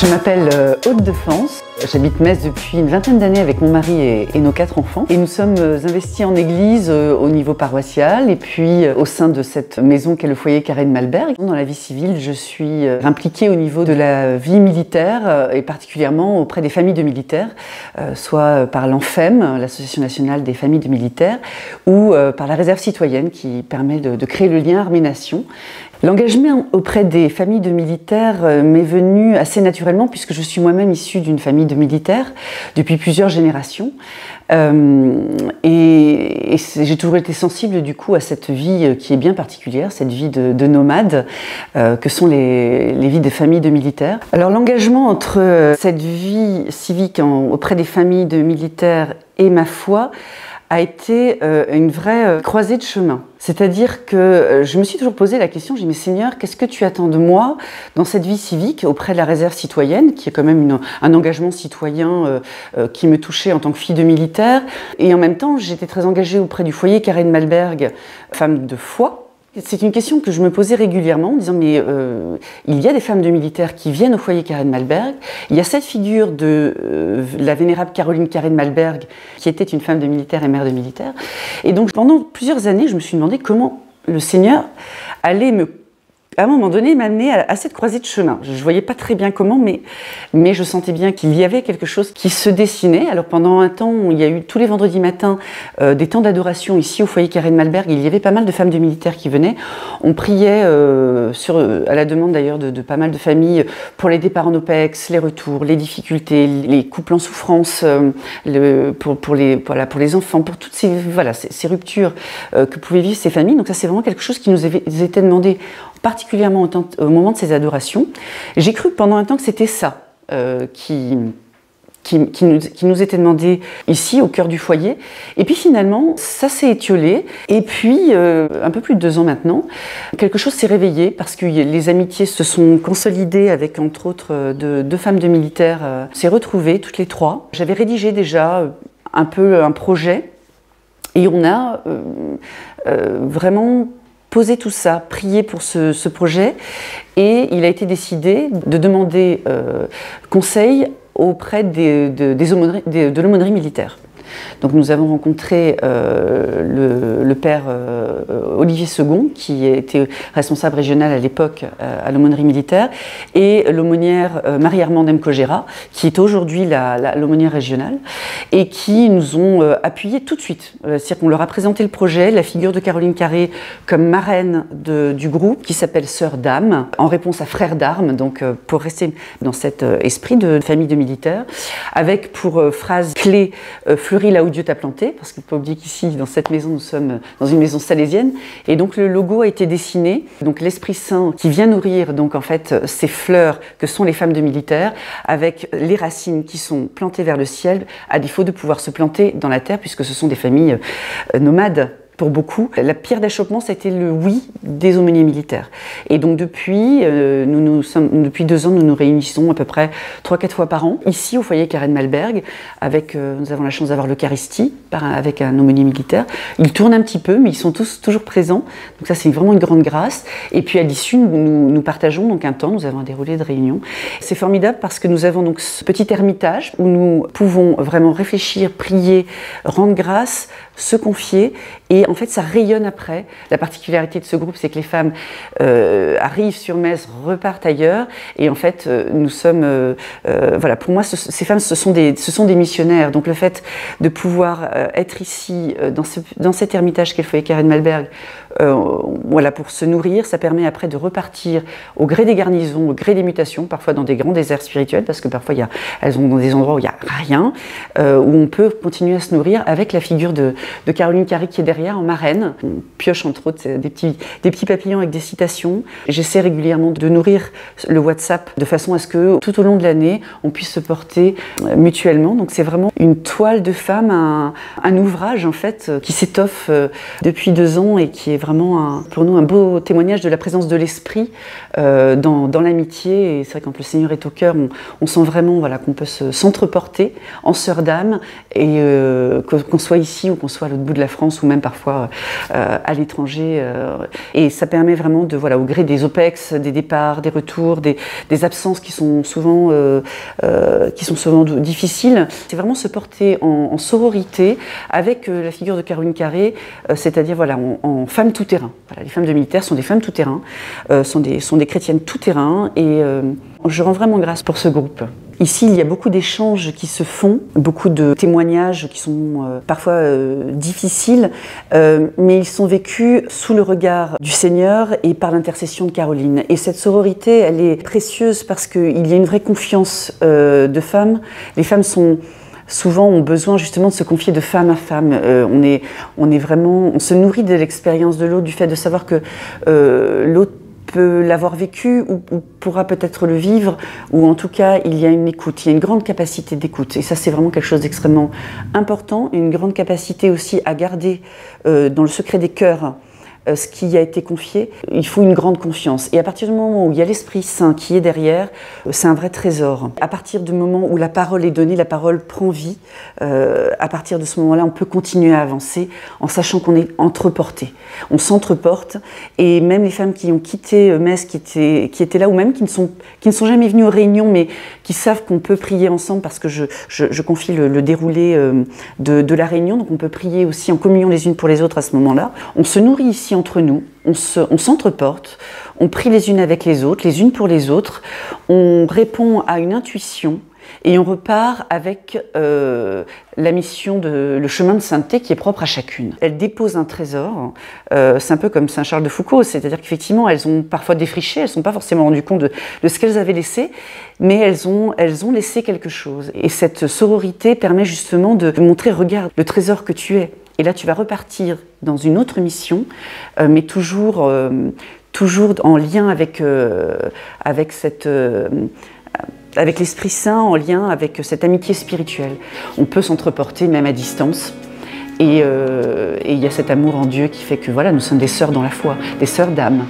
Je m'appelle Aude de France, j'habite Metz depuis une vingtaine d'années avec mon mari et nos 4 enfants. Et nous sommes investis en église au niveau paroissial et puis au sein de cette maison qu'est le foyer Carré de Malberg. Dans la vie civile, je suis impliquée au niveau de la vie militaire et particulièrement auprès des familles de militaires, soit par l'ANFEM, l'Association nationale des familles de militaires, ou par la réserve citoyenne qui permet de créer le lien armée-nation. L'engagement auprès des familles de militaires m'est venu assez naturellement puisque je suis moi-même issue d'une famille de militaires depuis plusieurs générations. Et j'ai toujours été sensible du coup à cette vie qui est bien particulière, cette vie de nomade que sont les vies des familles de militaires. Alors l'engagement entre cette vie civique auprès des familles de militaires et ma foi a été une vraie croisée de chemin. C'est-à-dire que je me suis toujours posé la question, j'ai dit mais Seigneur, qu'est-ce que tu attends de moi dans cette vie civique auprès de la réserve citoyenne, qui est quand même un engagement citoyen qui me touchait en tant que fille de militaire. Et en même temps, j'étais très engagée auprès du foyer Carré de Malberg, femme de foi. C'est une question que je me posais régulièrement en disant mais il y a des femmes de militaires qui viennent au foyer Carré de Malberg, il y a cette figure de la vénérable Caroline Carré de Malberg qui était une femme de militaire et mère de militaire. Et donc pendant plusieurs années je me suis demandé comment le Seigneur allait à un moment donné m'amener à cette croisée de chemin. Je ne voyais pas très bien comment, mais je sentais bien qu'il y avait quelque chose qui se dessinait. Alors pendant un temps, il y a eu tous les vendredis matins des temps d'adoration ici au foyer Carré de Malberg. Il y avait pas mal de femmes de militaires qui venaient. On priait à la demande d'ailleurs de pas mal de familles pour les départs en OPEX, les retours, les difficultés, les couples en souffrance, pour les enfants, pour toutes ces ruptures que pouvaient vivre ces familles. Donc ça c'est vraiment quelque chose qui nous était demandé particulièrement au moment de ces adorations. J'ai cru pendant un temps que c'était ça qui nous était demandé ici, au cœur du foyer. Et puis finalement, ça s'est étiolé. Et puis, un peu plus de 2 ans maintenant, quelque chose s'est réveillé parce que les amitiés se sont consolidées avec, entre autres, 2 femmes de militaires. S'est retrouvées, toutes les 3. J'avais rédigé déjà un peu un projet et on a vraiment poser tout ça, prier pour ce projet, et il a été décidé de demander conseil auprès de l'aumônerie militaire. Donc nous avons rencontré le père Olivier Second, qui était responsable régional à l'époque à l'aumônerie militaire, et l'aumônière Marie-Armande Mkogera, qui est aujourd'hui l'aumônière régionale, et qui nous ont appuyés tout de suite. C'est-à-dire qu'on leur a présenté le projet, la figure de Caroline Carré comme marraine du groupe, qui s'appelle Sœur d'âme, en réponse à Frères d'armes, donc pour rester dans cet esprit de famille de militaires, avec pour phrase clé fleuris là où Dieu t'a planté, parce qu'il ne faut pas oublier qu'ici, dans cette maison, nous sommes dans une maison salésienne, et donc le logo a été dessiné, donc l'Esprit Saint qui vient nourrir donc en fait ces fleurs que sont les femmes de militaires, avec les racines qui sont plantées vers le ciel, à défaut de pouvoir se planter dans la terre, puisque ce sont des familles nomades. Pour beaucoup, la pierre d'achoppement, ça a été le oui des aumôniers militaires. Et donc depuis 2 ans, nous nous réunissons à peu près 3-4 fois par an, ici au foyer Carré de Malberg, nous avons la chance d'avoir l'Eucharistie avec un aumônier militaire. Ils tournent un petit peu, mais ils sont tous toujours présents. Donc ça, c'est vraiment une grande grâce. Et puis à l'issue, nous partageons donc un temps, nous avons un déroulé de réunion. C'est formidable parce que nous avons donc ce petit ermitage où nous pouvons vraiment réfléchir, prier, rendre grâce, se confier, et en fait ça rayonne après. La particularité de ce groupe, c'est que les femmes arrivent sur Metz, repartent ailleurs, et en fait nous sommes, voilà, pour moi ces femmes ce sont des missionnaires. Donc le fait de pouvoir être ici dans cet ermitage qu'est le foyer Carré de Malberg, voilà, pour se nourrir, ça permet après de repartir au gré des garnisons, au gré des mutations, parfois dans des grands déserts spirituels, parce que parfois elles ont dans des endroits où il n'y a rien, où on peut continuer à se nourrir avec la figure de Caroline Carré qui est derrière en marraine. On pioche entre autres des petits papillons avec des citations. J'essaie régulièrement de nourrir le WhatsApp de façon à ce que tout au long de l'année on puisse se porter mutuellement. Donc c'est vraiment une toile de femme, un ouvrage en fait qui s'étoffe depuis 2 ans et qui est vraiment pour nous un beau témoignage de la présence de l'esprit dans l'amitié. Et c'est vrai que quand le Seigneur est au cœur, on sent vraiment voilà, qu'on peut s'entreporter en sœur d'âme, et qu'on soit ici ou qu'on soit à l'autre bout de la France ou même parfois parfois à l'étranger. Et ça permet vraiment de, voilà, au gré des OPEX, des départs, des retours, des absences qui sont souvent difficiles, c'est vraiment se porter en sororité avec la figure de Caroline Carré, c'est-à-dire voilà, en femme tout-terrain. Voilà, les femmes de militaires sont des femmes tout-terrain, sont des chrétiennes tout-terrain, et je rends vraiment grâce pour ce groupe. Ici, il y a beaucoup d'échanges qui se font, beaucoup de témoignages qui sont parfois difficiles, mais ils sont vécus sous le regard du Seigneur et par l'intercession de Caroline. Et cette sororité, elle est précieuse parce qu'il y a une vraie confiance de femmes. Les femmes souvent ont besoin justement de se confier de femme à femme. On se nourrit de l'expérience de l'autre, du fait de savoir que l'autre peut l'avoir vécu ou pourra peut-être le vivre, ou en tout cas il y a une écoute, il y a une grande capacité d'écoute, et ça c'est vraiment quelque chose d'extrêmement important, une grande capacité aussi à garder dans le secret des cœurs ce qui a été confié. Il faut une grande confiance, et à partir du moment où il y a l'Esprit Saint qui est derrière, c'est un vrai trésor. À partir du moment où la parole est donnée, la parole prend vie, à partir de ce moment-là on peut continuer à avancer en sachant qu'on est entreporté. On s'entreporte, et même les femmes qui ont quitté Metz, qui étaient là, ou même qui ne sont jamais venues aux réunions, mais qui savent qu'on peut prier ensemble, parce que je confie le déroulé de la réunion, donc on peut prier aussi en communion les unes pour les autres à ce moment-là. On se nourrit ici entre nous, on s'entreporte, on prie les unes avec les autres, les unes pour les autres, on répond à une intuition, et on repart avec la mission le chemin de sainteté qui est propre à chacune. Elles déposent un trésor, c'est un peu comme Saint Charles de Foucault, c'est-à-dire qu'effectivement elles ont parfois défriché, elles ne sont pas forcément rendues compte de ce qu'elles avaient laissé, mais elles ont laissé quelque chose. Et cette sororité permet justement de montrer, regarde le trésor que tu es. Et là tu vas repartir dans une autre mission, mais toujours en lien avec avec l'Esprit Saint, en lien avec cette amitié spirituelle. On peut s'entreporter même à distance, et il y a cet amour en Dieu qui fait que voilà, nous sommes des sœurs dans la foi, des sœurs d'âme.